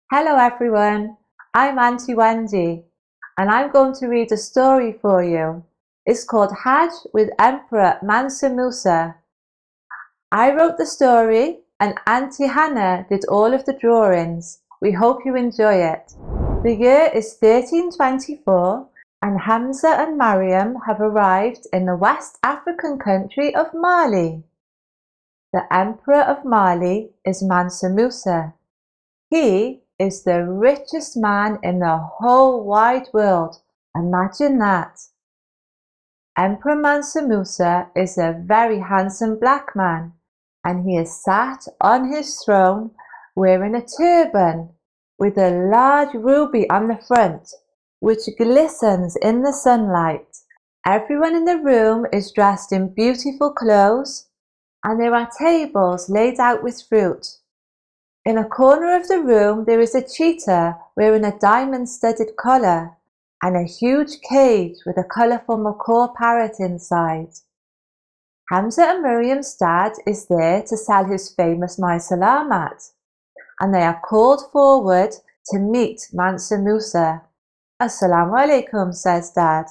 Hello everyone, I'm Auntie Wendy and I'm going to read a story for you. It's called Hajj with Emperor Mansa Musa. I wrote the story and Auntie Hannah did all of the drawings. We hope you enjoy it. The year is 1324 and Hamza and Mariam have arrived in the West African country of Mali. The Emperor of Mali is Mansa Musa. He is the richest man in the whole wide world. Imagine that. Emperor Mansa Musa is a very handsome black man, and he is sat on his throne wearing a turban with a large ruby on the front, which glistens in the sunlight. Everyone in the room is dressed in beautiful clothes, and there are tables laid out with fruit. In a corner of the room there is a cheetah wearing a diamond-studded collar and a huge cage with a colourful macaw parrot inside. Hamza and Miriam's dad is there to sell his famous Salah mat, and they are called forward to meet Mansa Musa. Assalamu alaikum, says Dad.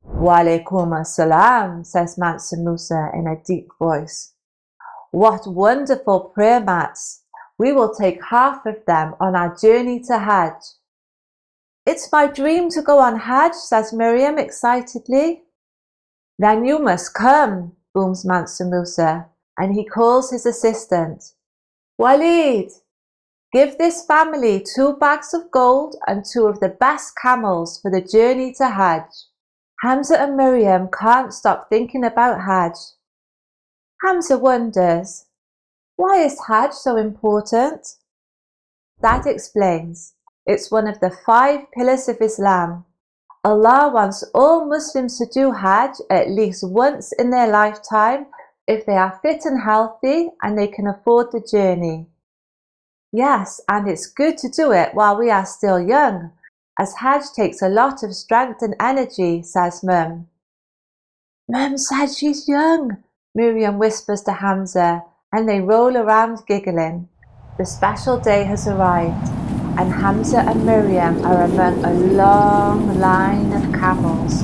Wa alaikum assalam, says Mansa Musa in a deep voice. What wonderful prayer mats! We will take half of them on our journey to Hajj. It's my dream to go on Hajj, says Miriam excitedly. Then you must come, booms Mansa Musa, and he calls his assistant. Walid, give this family 2 bags of gold and 2 of the best camels for the journey to Hajj. Hamza and Miriam can't stop thinking about Hajj. Hamza wonders, why is Hajj so important? Dad explains, it's one of the 5 pillars of Islam. Allah wants all Muslims to do Hajj at least once in their lifetime if they are fit and healthy and they can afford the journey. Yes, and it's good to do it while we are still young, as Hajj takes a lot of strength and energy, says Mum. Mum said she's young, Miriam whispers to Hamza, and they roll around giggling. The special day has arrived, and Hamza and Miriam are among a long line of camels,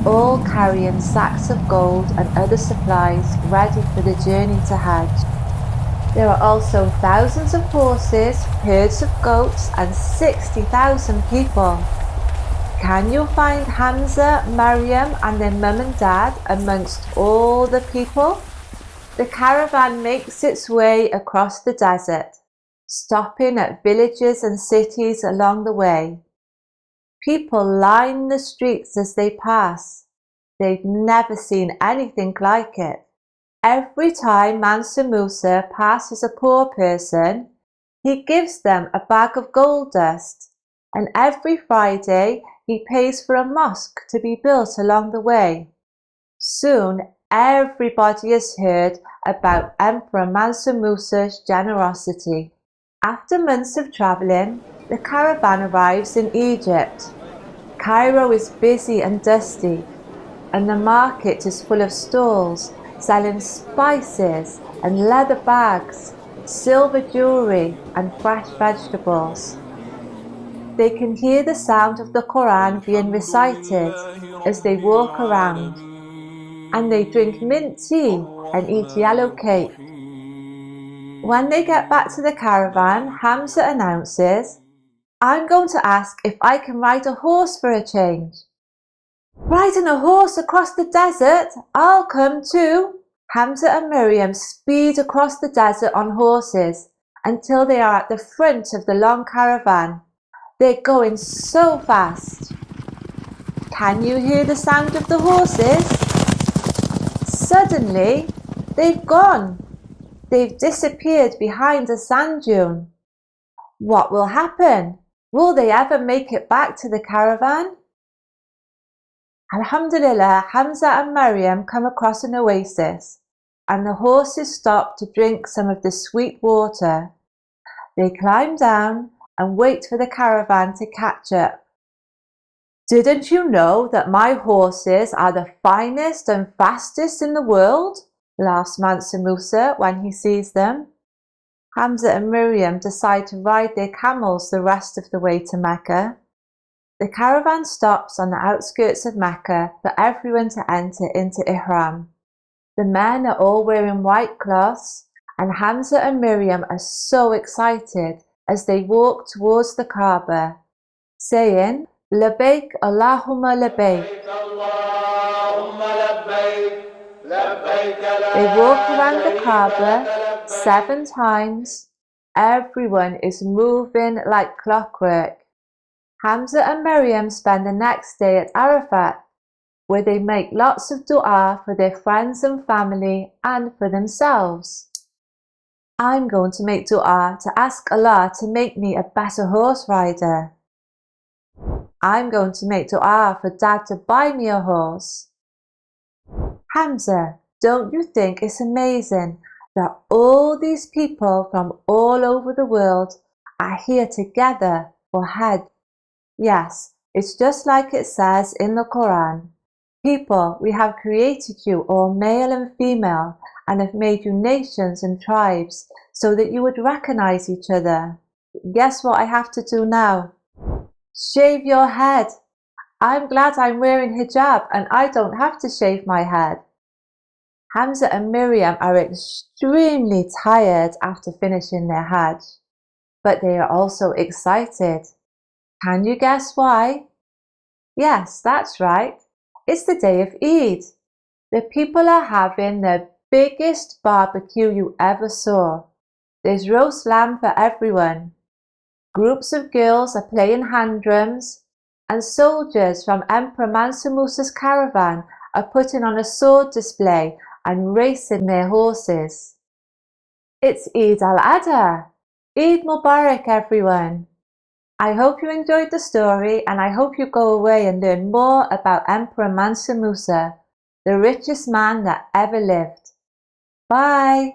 all carrying sacks of gold and other supplies ready for the journey to Hajj. There are also thousands of horses, herds of goats, and 60,000 people. Can you find Hamza, Miriam, and their mum and dad amongst all the people? The caravan makes its way across the desert, stopping at villages and cities along the way. People line the streets as they pass. They've never seen anything like it. Every time Mansa Musa passes a poor person, he gives them a bag of gold dust, and every Friday he pays for a mosque to be built along the way. Soon everybody has heard about Emperor Mansa Musa's generosity. After months of travelling, the caravan arrives in Egypt. Cairo is busy and dusty, and the market is full of stalls selling spices and leather bags, silver jewellery and fresh vegetables. They can hear the sound of the Quran being recited as they walk around, and they drink mint tea and eat yellow cake. When they get back to the caravan, Hamza announces, I'm going to ask if I can ride a horse for a change. Riding a horse across the desert? I'll come too. Hamza and Miriam speed across the desert on horses until they are at the front of the long caravan. They're going so fast. Can you hear the sound of the horses? Suddenly, they've gone. They've disappeared behind a sand dune. What will happen? Will they ever make it back to the caravan? Alhamdulillah, Hamza and Miriam come across an oasis, and the horses stop to drink some of the sweet water. They climb down and wait for the caravan to catch up. Didn't you know that my horses are the finest and fastest in the world? Laughs Mansa Musa when he sees them. Hamza and Miriam decide to ride their camels the rest of the way to Mecca. The caravan stops on the outskirts of Mecca for everyone to enter into Ihram. The men are all wearing white cloths, and Hamza and Miriam are so excited as they walk towards the Kaaba, saying, Labbaik Allahumma labbaik. They walk around the Kaaba 7 times. Everyone is moving like clockwork. Hamza and Miriam spend the next day at Arafat, where they make lots of dua for their friends and family and for themselves. I'm going to make dua to ask Allah to make me a better horse rider. I'm going to make dua for Dad to buy me a horse. Hamza, don't you think it's amazing that all these people from all over the world are here together for Hajj? Yes, it's just like it says in the Quran. People, we have created you all male and female and have made you nations and tribes so that you would recognize each other. Guess what I have to do now? Shave your head. I'm glad I'm wearing hijab and I don't have to shave my head. Hamza and Miriam are extremely tired after finishing their Hajj, but they are also excited. Can you guess why? Yes, that's right. It's the day of Eid. The people are having the biggest barbecue you ever saw. There's roast lamb for everyone. Groups of girls are playing hand drums, and soldiers from Emperor Mansa Musa's caravan are putting on a sword display and racing their horses. It's Eid al-Adha. Eid Mubarak, everyone. I hope you enjoyed the story, and I hope you go away and learn more about Emperor Mansa Musa, the richest man that ever lived. Bye!